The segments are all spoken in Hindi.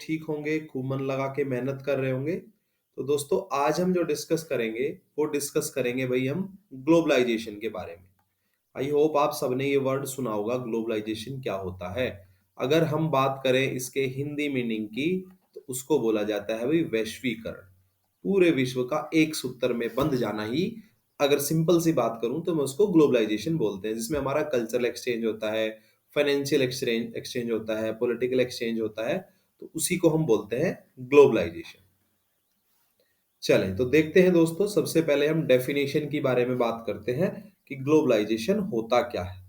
ठीक होंगे, खूब मन लगा के मेहनत कर रहे होंगे। तो दोस्तों आज हम जो डिस्कस करेंगे, वो डिस्कस करेंगे भाई हम ग्लोबलाइजेशन के बारे में। आई होप आप सबने ये वर्ड सुना होगा, ग्लोबलाइजेशन क्या होता है। अगर हम बात करें इसके हिंदी मीनिंग की, तो उसको बोला जाता है भाई वैश्वीकरण। पूरे विश्व का एक सूत्र में बंध जाना ही, अगर सिंपल सी बात करूं तो मैं उसको ग्लोबलाइजेशन बोलते हैं, जिसमें हमारा कल्चरल एक्सचेंज होता है, फाइनेंशियल एक्सचेंज एक्सचेंज होता है, पॉलिटिकल एक्सचेंज होता है। तो उसी को हम बोलते हैं ग्लोबलाइजेशन। चलें तो देखते हैं दोस्तों, सबसे पहले हम डेफिनेशन की बारे में बात करते हैं कि ग्लोबलाइजेशन होता क्या है।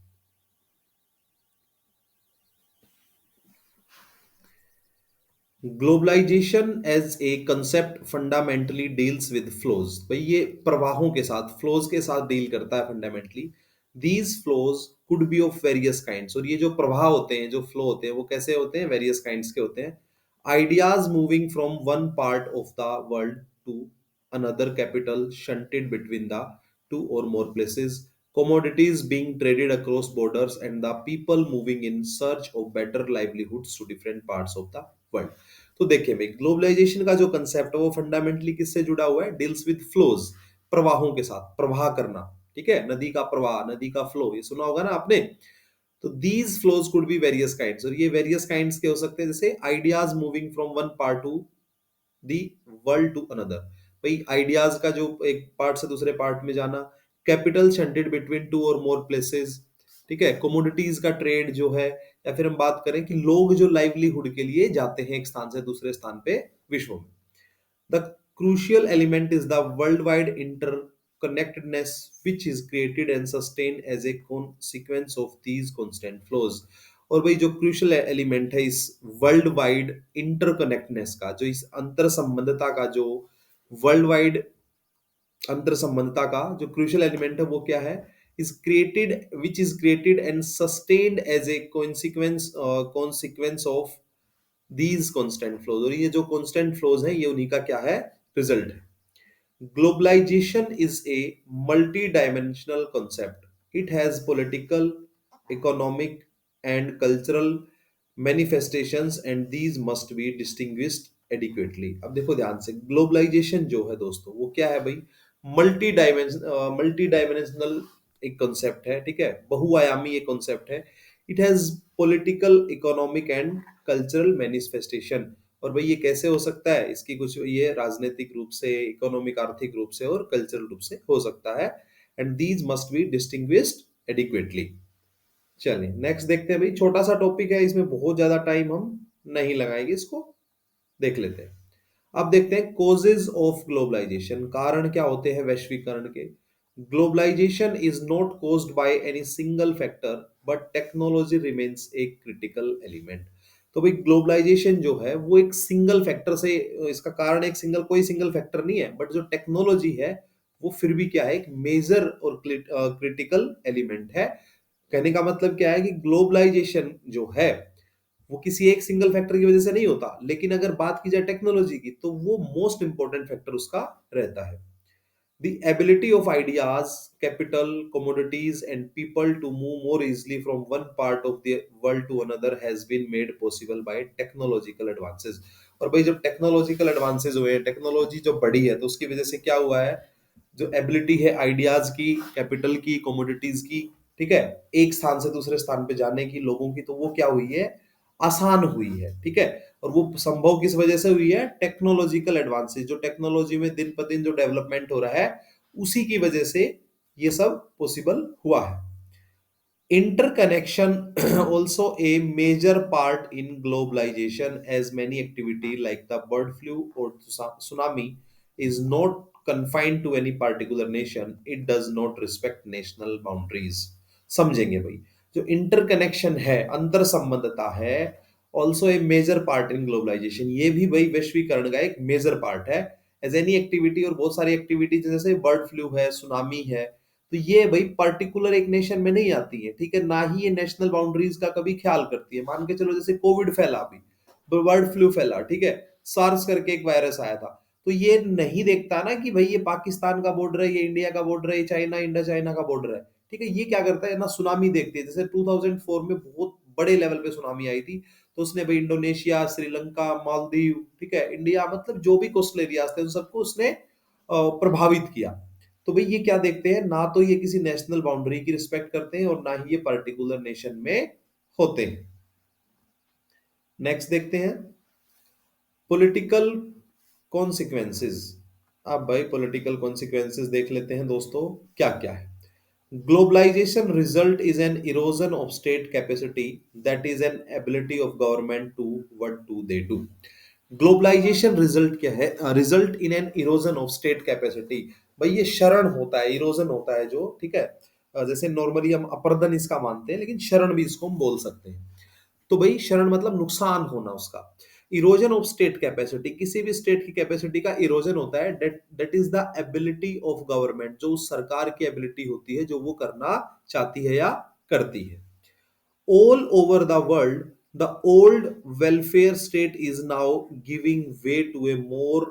Globalisation as a concept fundamentally deals with flows. भाई ये प्रवाहों के साथ, फ्लोज के साथ डील करता है fundamentally. These flows could B of various kinds. और ये जो प्रवाह होते हैं, जो फ्लो होते हैं, वो कैसे होते हैं? वेरियस काइंड्स के होते हैं। Ideas moving from one part of the world to another, capital shunted between the two or more places, commodities being traded across borders, and the people moving in search of better livelihoods to different parts of the world. तो देखिए भाई, ग्लोबलाइजेशन का जो कंसेप्ट है वो फंडामेंटली किससे जुड़ा हुआ है? डील्स विद फ्लोज, प्रवाहों के साथ, प्रवाह करना। ठीक है, नदी का प्रवाह, नदी का फ्लो, ये सुना होगा ना आपने। तो these flows could be various kinds, और ये वेरियस काइंड्स के हो सकते हैं, जैसे ideas moving from one part to the world to another. भाई आइडियाज का जो एक पार्ट से दूसरे पार्ट में जाना, कैपिटल शंटेड बिटवीन टू और मोर प्लेसेस। ठीक है, कमोडिटीज का ट्रेड जो है, या फिर हम बात करें कि लोग जो लाइवलीहुड के लिए जाते हैं एक स्थान से दूसरे स्थान पे विश्व में। The crucial element is the world wide interconnectedness which is created and sustained as a consequence of these constant flows। और भाई जो क्रूशियल एलिमेंट है इस वर्ल्ड वाइड इंटरकनेक्टनेस का, जो इस अंतर संबंधता का, जो वर्ल्ड वाइड अंतर संबंधता का जो क्रूशियल एलिमेंट है, वो क्या है? Is created, which is created and sustained as a consequence of these constant flows. और ये जो कॉन्स्टेंट फ्लोज है, ये उन्हीं का क्या है? रिजल्ट है। Globalization is a multi-dimensional concept. It has political, economic, and cultural manifestations, and these must be distinguished adequately। अब देखो ध्यान से, ग्लोबलाइजेशन जो है दोस्तों, वो क्या है भाई? मल्टी डायमेंशनल एक कॉन्सेप्ट है। ठीक है, बहुआयामी एक कॉन्सेप्ट है। It has political, economic and cultural manifestation. और भाई ये कैसे हो सकता है? इसकी कुछ ये राजनीतिक रूप से, इकोनॉमिक आर्थिक रूप से और कल्चरल रूप से हो सकता है। And these must be distinguished adequately. चलिए नेक्स्ट देखते हैं भाई, छोटा सा टॉपिक है, इसमें बहुत ज्यादा टाइम हम नहीं लगाएंगे, इसको देख लेते हैं। अब देखते हैं कोजेज ऑफ ग्लोबलाइजेशन, कारण क्या होते हैं वैश्वीकरण के। Globalisation is not caused by any single factor, but technology remains a critical element. तो भाई ग्लोबलाइजेशन जो है वो एक सिंगल फैक्टर से, इसका कारण एक सिंगल, कोई सिंगल फैक्टर नहीं है, बट जो टेक्नोलॉजी है वो फिर भी क्या है? एक मेजर और क्रिटिकल एलिमेंट है। कहने का मतलब क्या है कि ग्लोबलाइजेशन जो है वो किसी एक सिंगल फैक्टर की वजह से नहीं होता, लेकिन अगर बात की जाए टेक्नोलॉजी की, तो वो मोस्ट इंपॉर्टेंट फैक्टर उसका रहता है। The ability of ideas, capital, commodities, and people to move more easily from one part of the world to another has been made possible by technological advances। और भाई जब टेक्नोलॉजिकल एडवांसेस हुए, टेक्नोलॉजी जो बढ़ी है, तो उसकी वजह से क्या हुआ है? जो एबिलिटी है आइडियाज की, कैपिटल की, कमोडिटीज की, ठीक है, एक स्थान से दूसरे स्थान पे जाने की, लोगों की, तो वो क्या हुई है? आसान हुई है। ठीक है, और वो संभव किस वजह से हुई है? टेक्नोलॉजिकल एडवांसेस, जो टेक्नोलॉजी में दिन पर दिन जो डेवलपमेंट हो रहा है, उसी की वजह से ये सब पॉसिबल हुआ है। Interconnection also a major part in globalization, as many activity like the bird flu or tsunami is not confined to any particular nation. It does not respect national boundaries। समझेंगे भाई, जो इंटरकनेक्शन है, अंतर संबंधता है, also a major part in globalisation, ये भी भाई वैश्वीकरण का एक मेजर पार्ट है। एज एनी एक्टिविटी, और बहुत सारी एक्टिविटी जैसे बर्ड फ्लू है, सुनामी है, तो ये भाई पर्टिकुलर एक नेशन में नहीं आती है। ठीक है, ना ही ये नेशनल बाउंड्रीज का कभी ख्याल करती है। मान के चलो जैसे कोविड फैला, अभी बर्ड फ्लू फैला, ठीक है, सार्स करके एक वायरस आया था, तो ये नहीं देखता ना कि भाई ये पाकिस्तान का बॉर्डर है, ये इंडिया का बॉर्डर है, ये चाइना, इंडो चाइना का बॉर्डर है। ठीक है, ये क्या करता है ना, सुनामी देखती है। जैसे 2004 में बहुत बड़े लेवल पे सुनामी आई थी, तो उसने भाई इंडोनेशिया, श्रीलंका, मालदीव, ठीक है, इंडिया, मतलब जो भी कोस्टल एरियाज थे उन सबको उसने प्रभावित किया। तो भाई ये क्या देखते हैं, ना तो ये किसी नेशनल बाउंड्री की रिस्पेक्ट करते हैं और ना ही ये पर्टिकुलर नेशन में होते हैं। नेक्स्ट देखते हैं पॉलिटिकल कॉन्सिक्वेंसेस। अब भाई पॉलिटिकल कॉन्सिक्वेंसेस देख लेते हैं दोस्तों, क्या क्या है। Globalization result is an erosion of state capacity, that is an ability of government to what do they do. Globalization result क्या है, result in an erosion of state capacity. भाई ये शरण होता है, इरोजन होता है जो, ठीक है, जैसे नॉर्मली हम अपर्दन इसका मानते हैं, लेकिन शरण भी इसको हम बोल सकते हैं। तो भाई शरण मतलब नुकसान होना उसका। इरोजन ऑफ स्टेट कैपेसिटी, किसी भी स्टेट की कैपेसिटी का इरोजन होता है, that is the ability of government, जो उस सरकार की एबिलिटी होती है जो वो करना चाहती है या करती है। All over the world, the old welfare state is now giving way to a more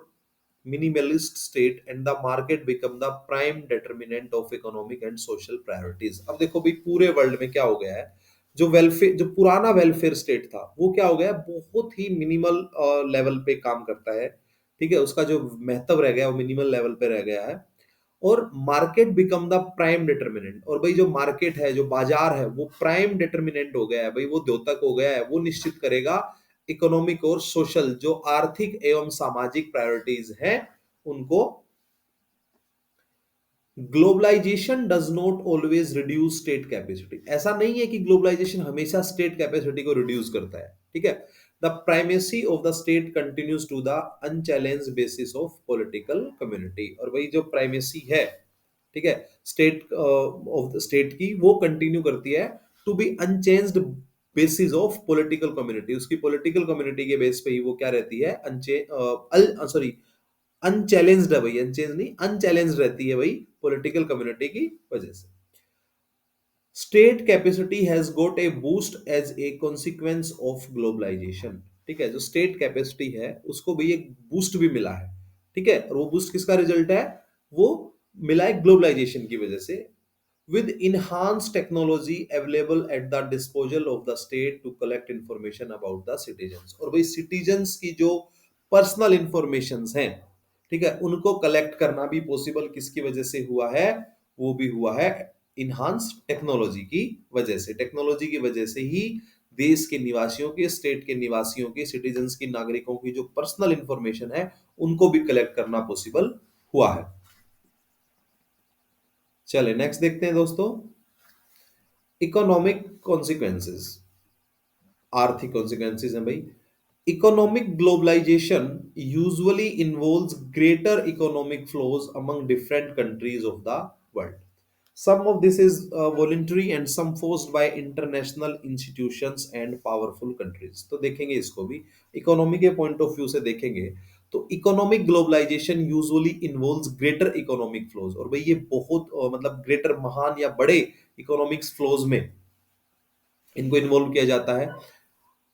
minimalist state, and the market become the prime determinant of economic and social priorities. अब देखो भाई पूरे वर्ल्ड में क्या हो गया है, जो वेलफेयर, जो पुराना वेलफेयर स्टेट था वो क्या हो गया है, बहुत ही मिनिमल लेवल पे काम करता है, ठीक है, उसका जो महत्व रह गया वो मिनिमल लेवल पे रह गया है। और market become the prime determinant, और भाई जो मार्केट है, जो बाजार है, वो प्राइम डिटर्मिनेंट हो गया है, भाई वो द्योतक हो गया है, वो निश्चित करेगा इकोनॉमिक और सोशल, जो आर्थिक एवं सामाजिक प्रायोरिटीज हैं उनको। Globalization does not always reduce state capacity, ऐसा नहीं है कि ग्लोबलाइजेशन हमेशा स्टेट कैपेसिटी को रिड्यूस करता है, ठीक है। The primacy of the state continues to the unchallenged basis of political community, और वही जो प्राइमेसी है, ठीक है, स्टेट ऑफ द स्टेट की, वो कंटिन्यू करती है to be unchanged basis of political community, उसकी पॉलिटिकल कम्युनिटी के बेस पे ही वो क्या रहती है, सॉरी अनचैलेंज्ड है भाई, अनचेंज नहीं, अनचैलेंज्ड रहती है भाई पॉलिटिकल कम्युनिटी की वजह से। State capacity has got a boost as a consequence of globalization, ठीक है, जो स्टेट कैपेसिटी है उसको भी एक बूस्ट भी मिला है, ठीक है, और वो बूस्ट किसका रिजल्ट है, वो मिला है ग्लोबलाइजेशन की वजह से। with enhanced technology available at the disposal of the state to collect information about the citizens, और भाई citizens की जो पर्सनल इंफॉर्मेशंस हैं, ठीक है, उनको कलेक्ट करना भी पॉसिबल किसकी वजह से हुआ है, वो भी हुआ है इनहांस टेक्नोलॉजी की वजह से। टेक्नोलॉजी की वजह से ही देश के निवासियों के, स्टेट के निवासियों के, सिटीजन्स की, नागरिकों की जो पर्सनल इंफॉर्मेशन है उनको भी कलेक्ट करना पॉसिबल हुआ है। चले नेक्स्ट देखते हैं दोस्तों, इकोनॉमिक कॉन्सिक्वेंसेस, आर्थिक कॉन्सिक्वेंसेस हैं भाई। Economic globalization usually involves greater economic flows among different countries of the world. Some of this is voluntary and some forced by international institutions and powerful countries. तो देखेंगे इसको भी इकोनॉमी के पॉइंट ऑफ व्यू से देखेंगे, तो economic globalization usually involves greater economic flows, और भाई ये बहुत मतलब ग्रेटर, महान या बड़े इकोनॉमिक्स फ्लोज में इनको इन्वॉल्व किया जाता है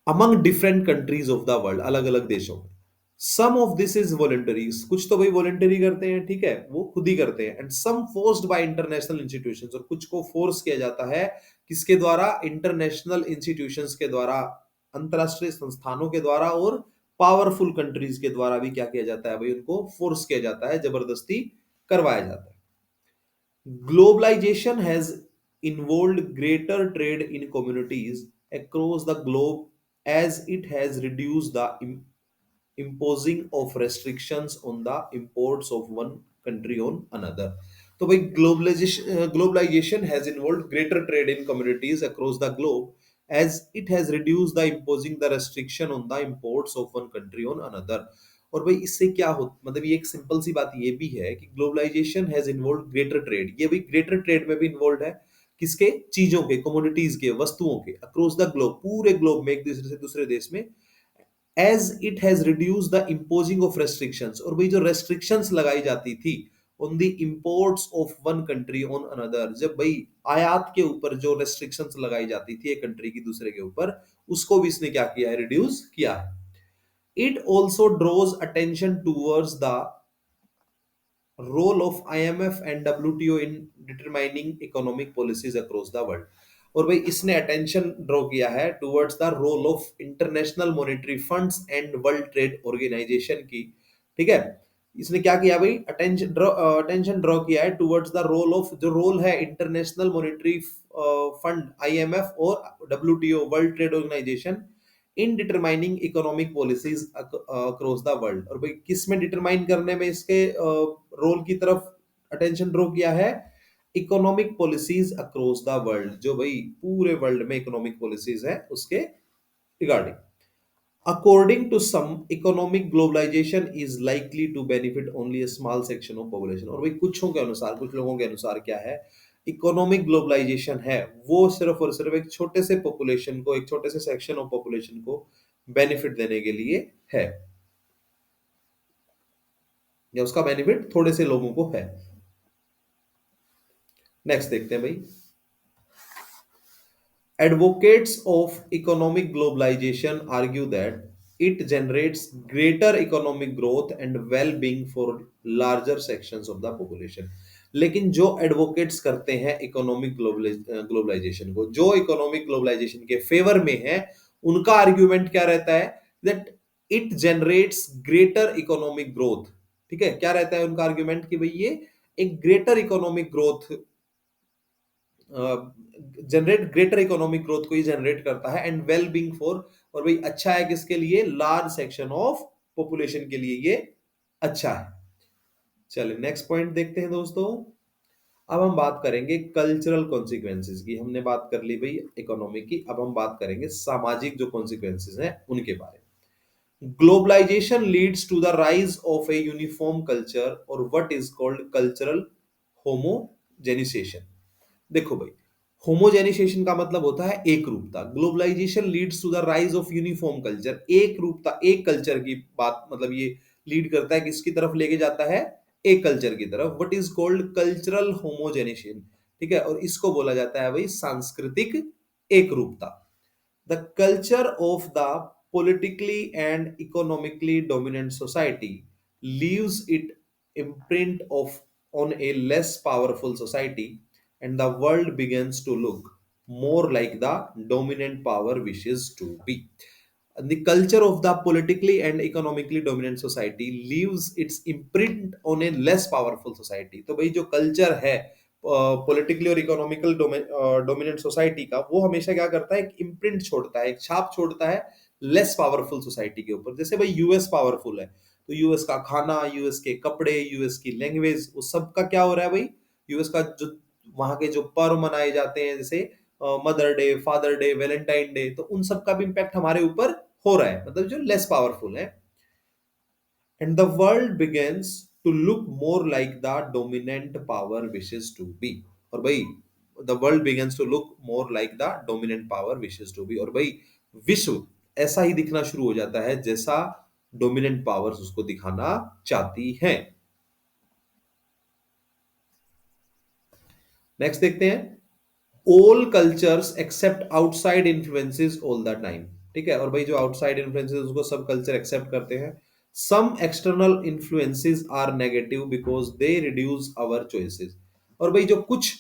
among different countries of the world, अलग अलग देशों में। सम ऑफ दिस इज वॉलंटरी, कुछ तो भाई वॉलंटरी करते हैं, ठीक है, वो खुद ही करते हैं, and some forced by international institutions, और कुछ को फोर्स किया जाता है किसके द्वारा, इंटरनेशनल इंस्टीट्यूशंस के द्वारा, अंतरराष्ट्रीय संस्थानों के द्वारा, और पावरफुल कंट्रीज के द्वारा भी क्या किया जाता है भाई, उनको फोर्स किया जाता है, जबरदस्ती करवाया जाता है। Globalization has involved greater trade in communities across the globe, as it has reduced the imposing of restrictions on the imports of one country on another. तो भाई globalization has involve greater trade in communities across the globe as it has reduce the imposing the restriction on the imports of one country on another. और भाई इससे क्या हो, मतलब ये एक सिंपल सी बात ये भी है कि globalization has involve greater trade, ये भाई ग्रेटर ट्रेड में भी इन्वॉल्व है, किसके, चीजों के, कमोडिटीज के, वस्तुओं के, अक्रॉस द ग्लोब, पूरे ग्लोब में, एक दूसरे से दूसरे देश में, as it has reduce the imposing of restrictions, और भाई जो रेस्ट्रिक्शंस लगाई जाती थी on the imports of one country on another, जब भाई आयात के ऊपर जो रेस्ट्रिक्शंस लगाई जाती थी एक कंट्री की दूसरे के ऊपर, उसको भी इसने क्या किया है, रिड्यूस किया है। It also draws attention towards the role of IMF and WTO in determining economic policies across the world. और भाई इसने अटेंशन ड्रॉ किया है towards the role of international monetary funds and world trade organization की, ठीक है। इसने क्या किया भाई, अटेंशन ड्रॉ किया है टुवर्ड्स द रोल ऑफ, जो रोल है इंटरनेशनल मॉनेटरी फंड आईएमएफ और WTO world trade organization in determining economic policies across the world. और भाई किस में डिटरमाइन करने में इसके रोल की तरफ अटेंशन ड्रॉ किया है, economic policies across the world, जो भाई पूरे वर्ल्ड में इकोनॉमिक पॉलिसीज है उसके regarding. According to some, economic globalization is likely to benefit only a small section of population। और भाई कुछों के अनुसार, कुछ लोगों के अनुसार क्या है, इकोनॉमिक ग्लोबलाइजेशन है वो सिर्फ और सिर्फ एक छोटे से पॉपुलेशन को, एक छोटे से सेक्शन ऑफ पॉपुलेशन को बेनिफिट देने के लिए है, या उसका बेनिफिट थोड़े से लोगों को है। नेक्स्ट देखते हैं भाई, advocates of economic globalization argue that it generates greater economic growth and well-being for larger sections of the population। लेकिन जो एडवोकेट्स करते हैं इकोनॉमिक ग्लोबलाइजेशन को, जो इकोनॉमिक ग्लोबलाइजेशन के फेवर में है, उनका आर्ग्यूमेंट क्या रहता है, that it generates greater economic growth. ठीक है, क्या रहता है उनका आर्ग्यूमेंट कि भाई ये एक greater economic growth generate, greater economic growth को ही जनरेट करता है, एंड वेल बीइंग फॉर, और भाई अच्छा है किसके लिए, लार्ज सेक्शन ऑफ पॉपुलेशन के लिए ये अच्छा है। चलिए नेक्स्ट पॉइंट देखते हैं दोस्तों। अब हम बात करेंगे कल्चरल कॉन्सिक्वेंसेस की। हमने बात कर ली भाई इकोनॉमी की, अब हम बात करेंगे सामाजिक जो कॉन्सिक्वेंसेस हैं उनके बारे में। Globalisation leads to the rise of a uniform culture और what is called cultural homogenisation. देखो भाई, होमोजेनिसेशन का मतलब होता है एक रूपता। Globalisation leads to the rise of uniform culture, एक रूपता, एक कल्चर की बात, मतलब ये लीड करता है किसकी तरफ, लेके जाता है एक कल्चर की तरफ। व्हाट इज कॉल्ड कल्चरल होमोजेनिसेशन, ठीक है, और इसको बोला जाता है भाई सांस्कृतिक एक रूपता। The culture of the politically and economically dominant society leaves it imprint of on a less powerful society, and the world begins to look more like the dominant power wishes to be। The culture of the politically and economically dominant society leaves its imprint on a less powerful society। तो भाई जो कल्चर है पॉलिटिकली और इकोनॉमिकल डोमिनेंट सोसाइटी का, वो हमेशा क्या करता है, एक इम्प्रिंट छोड़ता है, एक छाप छोड़ता है लेस पावरफुल सोसाइटी के ऊपर। जैसे भाई यूएस पावरफुल है, तो यूएस का खाना, यूएस के कपड़े, यूएस की लैंग्वेज, वो सब का क्या हो रहा है भाई, यूएस का जो वहां के जो पर्व मनाए जाते हैं, जैसे mother day, father day, Valentine day, तो उन सब का भी इम्पैक्ट हमारे ऊपर हो रहा है, मतलब जो लेस पावरफुल है। And the world begins to look more like the dominant power wishes to be। और भाई the world begins to look more like the dominant power wishes to be, और भाई विश्व ऐसा ही दिखना शुरू हो जाता है जैसा डोमिनेंट पावर्स उसको दिखाना चाहती हैं। नेक्स्ट देखते हैं, all cultures accept outside influences all the time. ठीक है, और भाई जो आउटसाइड इन्फ्लुएंसेस उसको सब कल्चर एक्सेप्ट करते हैं। Some external influences are negative because they reduce our choices. और भाई जो कुछ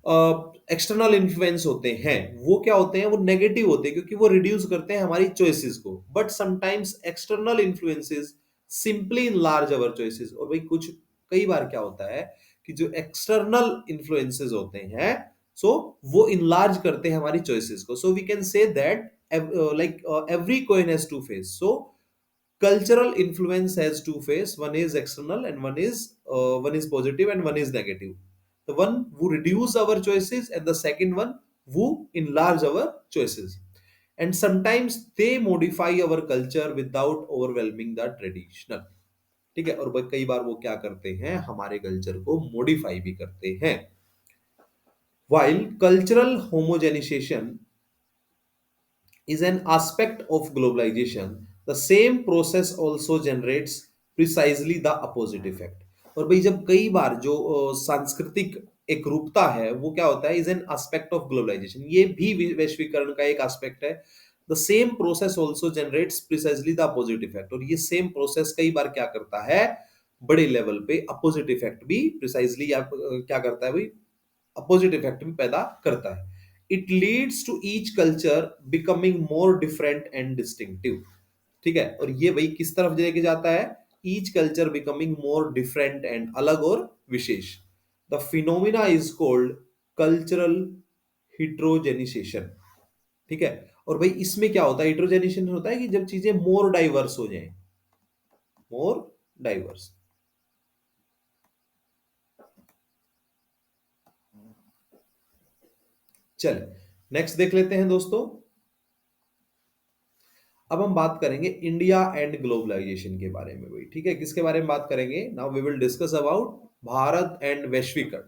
एक्सटर्नल इन्फ्लुएंस होते हैं वो क्या होते हैं, वो नेगेटिव होते हैं क्योंकि वो रिड्यूस करते हैं हमारी चॉइसेस को। But sometimes external influences simply enlarge our choices. और भाई कुछ, कई बार क्या होता है कि जो एक्सटर्नल इन्फ्लुएंसेस होते हैं, सो वो इनलार्ज करते हैं हमारी चॉइसेस को। So we can say that like every coin has two face। So cultural influence has two face, one is external and one is positive and one is negative। The one who reduce our choices and the second one who enlarge our choices, and sometimes they modify our culture without overwhelming the traditional। ठीक है, और कई बार वो क्या करते हैं, हमारे कल्चर को मॉडिफाई भी करते हैं। while cultural homogenization is an aspect of globalization, the same process also generates precisely the opposite effect। और भाई जब कई बार जो सांस्कृतिक एक रूपता है वो क्या होता है, is an aspect of globalization, ये भी वैश्वीकरण का एक एस्पेक्ट है। The same process also generates precisely the opposite effect. और ये सेम प्रोसेस कई बार क्या करता है, बड़े लेवल पे अपोजिट इफेक्ट भी प्रिसाइजली क्या करता है भाई, अपोजिट इफेक्ट भी पैदा करता है। It leads to each culture becoming more different and distinctive. ठीक है, और ये वही किस तरफ लेके जाता है, each culture becoming more different and अलग और विशेष। The phenomena is called cultural heterogenisation. ठीक है, और भाई इसमें क्या होता है, हिट्रोजेनिसेशन होता है कि जब चीजें मोर डाइवर्स हो जाएं, मोर डाइवर्स। चले नेक्स्ट देख लेते हैं दोस्तों। अब हम बात करेंगे इंडिया एंड ग्लोबलाइजेशन के बारे में भाई। ठीक है, किसके बारे में बात करेंगे, now we will discuss about Bharat and वैश्वीकरण।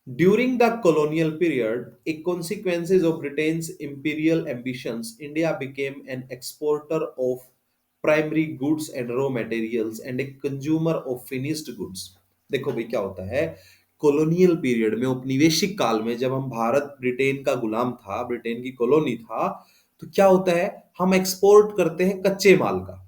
During the colonial period, a consequences of Britain's imperial ambitions, India became an exporter of primary goods and raw materials and a consumer of finished goods। देखो भाई क्या होता है, कॉलोनियल पीरियड में, औपनिवेशिक काल में, जब हम भारत ब्रिटेन का गुलाम था, ब्रिटेन की कॉलोनी था, तो क्या होता है, हम एक्सपोर्ट करते हैं कच्चे माल का।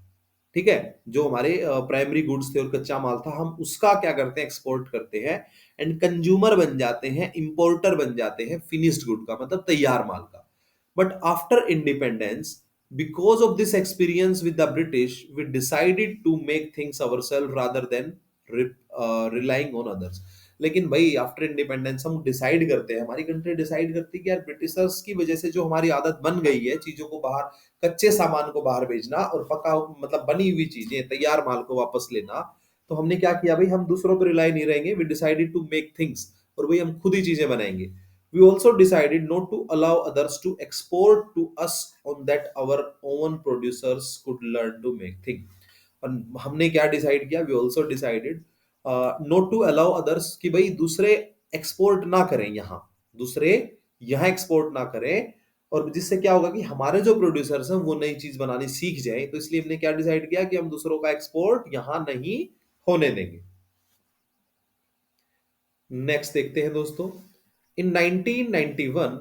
ठीक है, जो हमारे प्राइमरी गुड्स थे और कच्चा माल था, हम उसका क्या करते हैं, एक्सपोर्ट करते हैं, एंड कंज्यूमर बन जाते हैं, इंपोर्टर बन जाते हैं फिनिश्ड गुड का, मतलब तैयार माल का। But after independence, because of this experience with the British, we decided to make things ourself rather than relying on others. लेकिन भाई आफ्टर इंडिपेंडेंस हम डिसाइड करते हैं, हमारी कंट्री डिसाइड करती है कि यार ब्रिटिशर्स की वजह से जो हमारी आदत बन गई है चीजों को बाहर, कच्चे सामान को बाहर भेजना और पका मतलब बनी हुई चीजें, तैयार माल को वापस लेना, तो हमने क्या किया भाई, हम दूसरों पर रिलाई नहीं रहेंगे, we decided to make things, और भाई हम खुद ही चीजें बनाएंगे। We also decided not to allow others to export to us on that our own producers could learn to make thing. और हमने क्या डिसाइड किया, we also decided not to allow others, कि भाई दूसरे एक्सपोर्ट ना करें यहाँ, दूसरे यहाँ एक्सपोर्ट ना करें, और जिससे क्या होगा कि हमारे जो प्रोड्यूसर्स हैं वो नई चीज बनानी सीख जाए। तो इसलिए हमने क्या डिसाइड किया कि हम दूसरों का एक्सपोर्ट यहां नहीं होने देंगे। नेक्स्ट देखते हैं दोस्तों। इन 1991,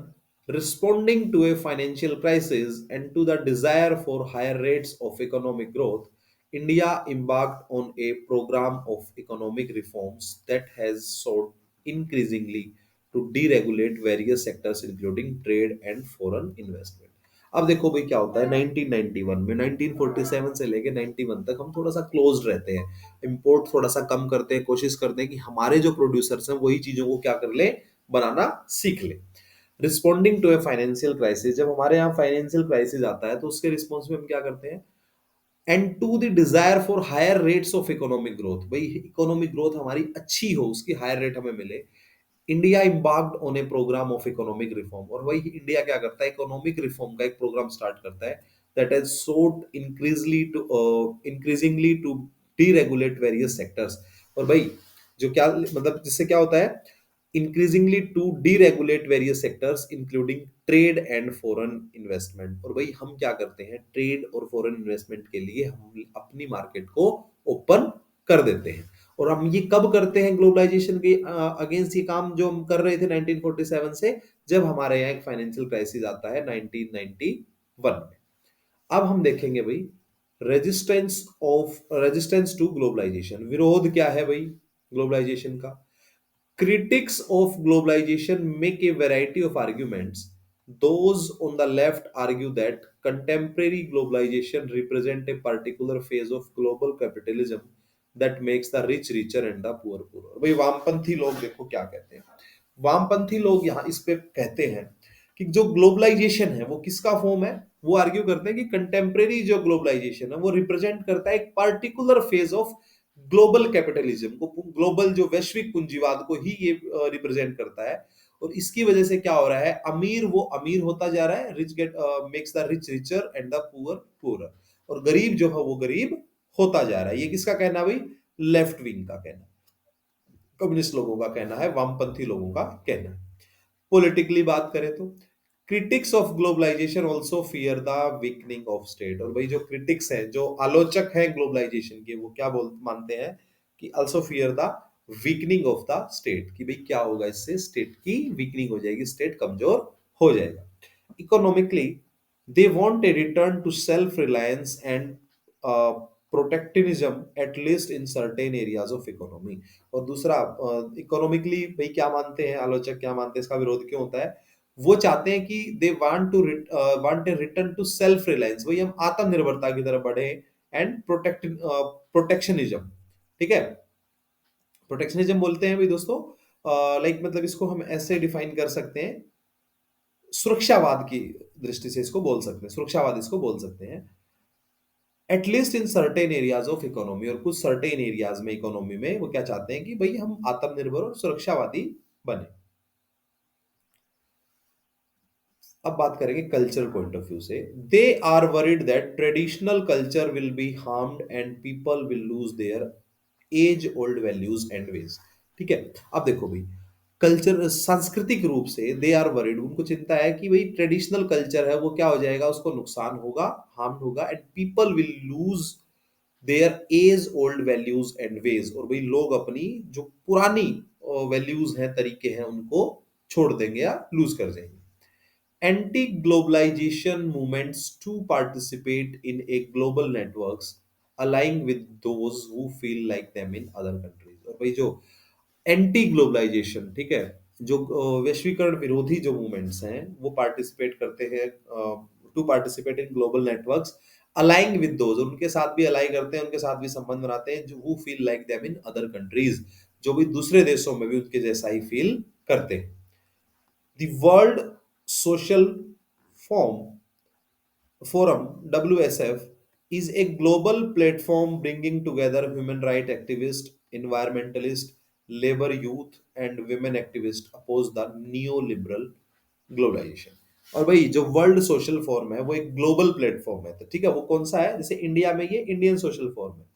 responding to a financial crisis and to the desire for higher rates of economic growth, India embarked on a program of economic reforms that has sought increasingly to deregulate various sectors including trade and foreign investment। अब देखो भाई क्या होता है, 1991 में, 1947 से लेके 91 तक हम थोड़ा सा क्लोज्ड रहते हैं, इंपोर्ट थोड़ा सा कम करते हैं, कोशिश करते हैं कि हमारे जो प्रोड्यूसर्स हैं वही चीजों को क्या कर ले, बनाना सीख ले। Responding to a financial crisis, जब हमारे यहाँ फाइनेंशियल क्राइसिस आता है तो उसके रिस्पॉन्स में हम क्या करते हैं, and to the desire for higher rates of economic growth, भाई इकोनॉमिक ग्रोथ हमारी अच्छी हो, उसकी हायर रेट हमें मिले, India embarked on a program of economic reform. और वही इंडिया क्या करता है, इकोनॉमिक रिफॉर्म का एक प्रोग्राम स्टार्ट करता है, that has sought increasingly to deregulate various sectors. और भाई जो क्या मतलब जिससे क्या होता है, increasingly to deregulate various sectors including trade and foreign investment. और भाई हम क्या करते हैं, ट्रेड और फॉरेन इन्वेस्टमेंट के लिए हम अपनी मार्केट को ओपन कर देते हैं। और हम ये कब करते हैं, ग्लोबलाइजेशन के अगेंस्ट ये काम जो हम कर रहे थे 1947 से, जब हमारे यहाँ एक फाइनेंशियल क्राइसिस आता है 1991 में। अब हम देखेंगे भाई रेजिस्टेंस टू ग्लोबलाइजेशन, विरोध क्या है भाई ग्लोबलाइजेशन का। Critics of globalization make a variety of arguments. Those on the left argue that contemporary globalization represents a particular phase of global capitalism that makes the rich richer and the poor poorer। भाई वामपंथी लोग देखो क्या कहते हैं, वामपंथी लोग यहाँ इस पे कहते हैं कि जो ग्लोबलाइजेशन है वो किसका फॉर्म है, वो आर्ग्यू करते हैं कि कंटेम्प्रेरी जो ग्लोबलाइजेशन है वो रिप्रेजेंट करता है एक particular phase of global capitalism को, ग्लोबल जो वैश्विक पूंजीवाद को ही ये रिप्रेजेंट करता है। और इसकी वजह से क्या हो रहा है, अमीर वो अमीर होता जा रहा है, rich get makes the rich richer and the poor poorer, और गरीब जो है वो गरीब होता जा रहा है। ये किसका कहना है भाई, लेफ्ट विंग का कहना है, कम्युनिस्ट लोगों का कहना है, वामपंथी लोगों का कहना है। पॉलिटिकली बात करें तो critics of globalization also fear the weakening of state. और भाई जो क्रिटिक्स हैं, जो आलोचक हैं ग्लोबलाइजेशन के, वो क्या बोल मानते हैं कि also fear the weakening of the state, कि भाई क्या होगा इससे, स्टेट की वीकनिंग हो जाएगी, स्टेट कमजोर हो जाएगा। Economically they want a return to self reliance and protectionism at least in certain areas of economy. और दूसरा इकोनॉमिकली भाई क्या मानते हैं आलोचक, क्या मानते हैं, इसका विरोध क्यों होता है, वो चाहते हैं कि they want a return to self reliance, वही हम आत्मनिर्भरता की तरफ बढ़े, एंड प्रोटेक्शनिज्म। ठीक है, प्रोटेक्शनिज्म बोलते हैं भाई दोस्तों, लाइक मतलब इसको हम ऐसे डिफाइन कर सकते हैं, सुरक्षावाद की दृष्टि से इसको बोल सकते हैं, सुरक्षावाद इसको बोल सकते हैं, at least in certain areas of economy. और कुछ सर्टेन एरियाज में इकोनॉमी में वो क्या चाहते हैं कि भाई हम आत्मनिर्भर और सुरक्षावादी बने। अब बात करेंगे कल्चरल पॉइंट ऑफ व्यू से। They are worried that traditional culture will be harmed and people will lose their age old values and ways. ठीक है, अब देखो भाई, कल्चर सांस्कृतिक रूप से दे आर वरीड, उनको चिंता है कि भाई ट्रेडिशनल कल्चर है वो क्या हो जाएगा, उसको नुकसान होगा, हार्म होगा, and people will lose their age old values and ways. और भाई लोग अपनी जो पुरानी वैल्यूज हैं, तरीके हैं, उनको छोड़ देंगे या लूज कर देंगे। Anti-globalization movements to participate in a global networks align with those who feel like them in other countries। और भाई जो एंटी ग्लोबलाइजेशन, ठीक है, जो वैश्वीकरण विरोधी जो मूवमेंट्स हैं वो पार्टिसिपेट करते हैं, to participate in global networks aligning with those, उनके साथ भी अलाई करते हैं, उनके साथ भी संबंध बनाते हैं, जो who feel like them in other countries, जो भी दूसरे देशों में भी उनके जैसा ही फील करते हैं। The World Social Form Forum (WSF) is a global platform bringing together human rights activists, environmentalists, labor youth, and women activists oppose the neoliberal globalization. और भाई जो वर्ल्ड सोशल फोरम है वो एक ग्लोबल प्लेटफॉर्म है, तो ठीक है, वो कौन सा है, जैसे इंडिया में ये इंडियन सोशल फोरम है,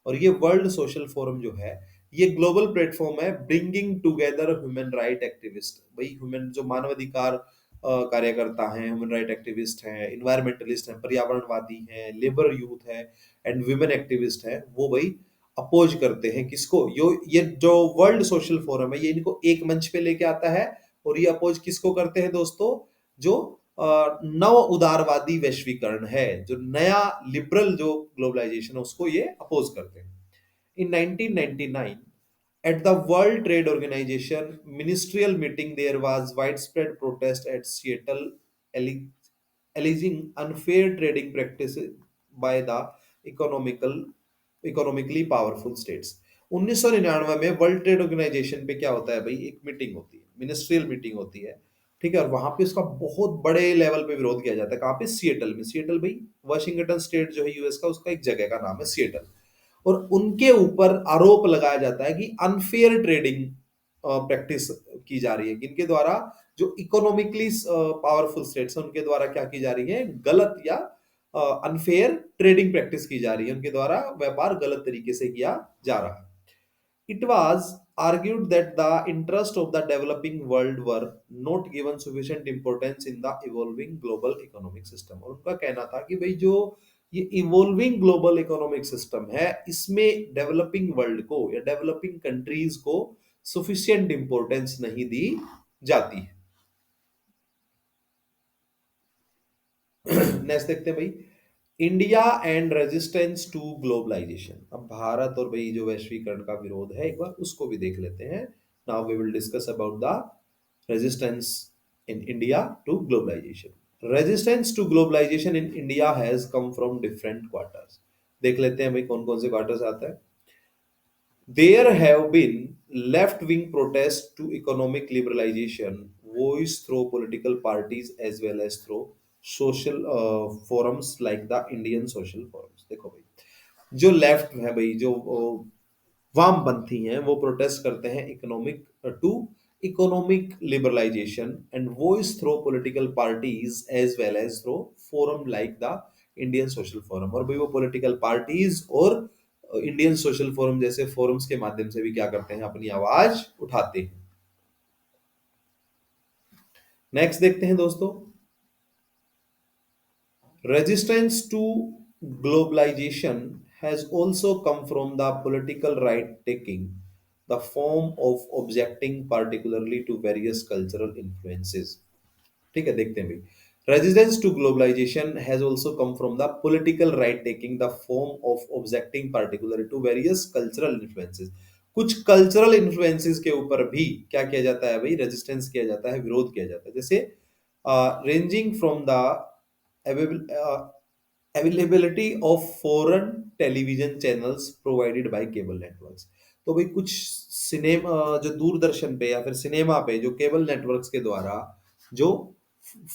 और ये वर्ल्ड सोशल फोरम जो है ये ग्लोबल प्लेटफॉर्म है bringing together human right activist. भाई ह्यूमन जो मानवाधिकार कार्यकर्ता हैं, ह्यूमन राइट एक्टिविस्ट हैं, इन्वायरमेंटलिस्ट हैं, पर्यावरणवादी हैं, लेबर यूथ है, एंड वुमेन एक्टिविस्ट हैं, वो भाई अपोज करते हैं किसको, यो ये जो वर्ल्ड सोशल फोरम है ये इनको एक मंच पे लेके आता है। और ये अपोज किसको करते हैं दोस्तों, जो नव उदारवादी वैश्वीकरण है, जो नया लिबरल जो ग्लोबलाइजेशन है उसको ये अपोज करते हैं। In 1999, at the World Trade Organization ministerial meeting, there was widespread protest at Seattle alle- alleging unfair trading practices by the economical economically powerful states. 1999 में वर्ल्ड ट्रेड ऑर्गेनाइजेशन पे क्या होता है भाई, एक मीटिंग होती है, मिनिस्ट्रियल मीटिंग होती है, ठीक है, और वहां पे उसका बहुत बड़े लेवल पे विरोध किया जाता है। कहाँ पे, सिएटल में। सिएटल भाई वाशिंगटन स्टेट जो है यूएस का, उसका एक जगह का नाम है सिएटल। और उनके ऊपर आरोप लगाया जाता है कि अनफेयर ट्रेडिंग प्रैक्टिस की जा रही है, किनके द्वारा, जो इकोनॉमिकली पावरफुल स्टेट्स हैं उनके द्वारा क्या की जा रही है, गलत या अनफेयर ट्रेडिंग प्रैक्टिस की जा रही है, उनके द्वारा व्यापार गलत तरीके से किया जा रहा है। It was argued that the interest of the developing world were not given sufficient importance in the evolving global economic system। और उनका कहना था कि भाई जो ये इवॉल्विंग ग्लोबल इकोनॉमिक सिस्टम है इसमें डेवलपिंग वर्ल्ड को या डेवलपिंग कंट्रीज को सफिशिएंट इंपॉर्टेंस नहीं दी जाती है। नेक्स्ट देखते हैं भाई, India and resistance to globalization. अब भारत और भाई जो वैश्वीकरण का विरोध है एक बार उसको भी देख लेते हैं। Now we will discuss about the resistance in India to globalization. Resistance to globalization in India has come from different quarters. देख लेते हैं भाई कौन कौन से क्वार्टर्स आता है। There have been left-wing protests to economic liberalization voiced through political parties as well as through social forums like the Indian social forums। देखो भाई जो लेफ्ट है भाई, जो वामपंथी हैं, वो प्रोटेस्ट करते हैं economic liberalization and voice through political parties as well as through forum like the Indian social forum. और भाई वो पॉलिटिकल पार्टीज और इंडियन सोशल फोरम जैसे फोरम्स के माध्यम से भी क्या करते हैं, अपनी आवाज उठाते हैं। नेक्स्ट देखते हैं दोस्तों, resistance to globalization has also come from the political right taking the form of objecting particularly to various cultural influences। ठीक है, देखते हैं भाई, resistance to globalization has also come from the political right taking the form of objecting particularly to various cultural influences। कुछ कल्चरल इन्फ्लुएंसेस के ऊपर भी क्या किया जाता है भाई, रेजिस्टेंस किया जाता है, विरोध किया जाता है। जैसे ranging from the avail- uh, availability of foreign television channels provided by cable networks। तो भाई कुछ सिनेमा जो दूरदर्शन पे या फिर सिनेमा पे जो केबल नेटवर्क्स के द्वारा जो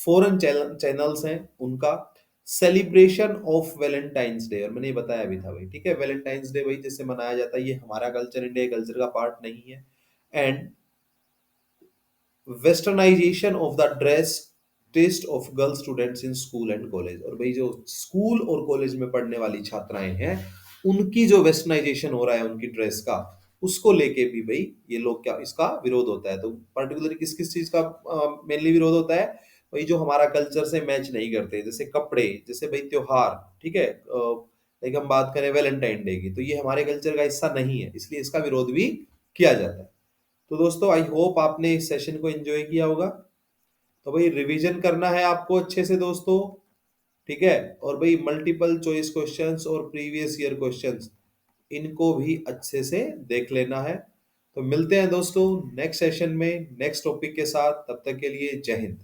फॉरेन चैनल्स हैं उनका सेलिब्रेशन ऑफ वैलेंटाइंस डे, और मैंने ये बताया भी था भाई, ठीक है। वैलेंटाइंस डे भाई जैसे मनाया जाता है, ये हमारा कल्चर, इंडिया कल्चर का पार्ट नहीं है। And westernization of the dress taste of girl students in school and college, और भाई जो स्कूल और कॉलेज में पढ़ने वाली छात्राएं हैं उनकी जो वेस्टर्नाइजेशन हो रहा है उनकी ड्रेस का, उसको लेके भी भाई ये लोग क्या इसका विरोध होता है। तो पर्टिकुलर किस किस चीज का मेनली विरोध होता है, भाई जो हमारा कल्चर से मैच नहीं करते, जैसे कपड़े, जैसे भाई त्योहार, ठीक है। लाइक हम बात करें वैलेंटाइन डे की, तो ये हमारे कल्चर का हिस्सा नहीं है, इसलिए इसका विरोध भी किया जाता है। तो दोस्तों आई होप आपने इस सेशन को एंजॉय किया होगा। तो भाई रिवीजन करना है आपको अच्छे से दोस्तों, ठीक है। और भाई मल्टीपल चॉइस क्वेश्चंस और प्रीवियस ईयर क्वेश्चंस, इनको भी अच्छे से देख लेना है। तो मिलते हैं दोस्तों नेक्स्ट सेशन में नेक्स्ट टॉपिक के साथ, तब तक के लिए जय हिंद।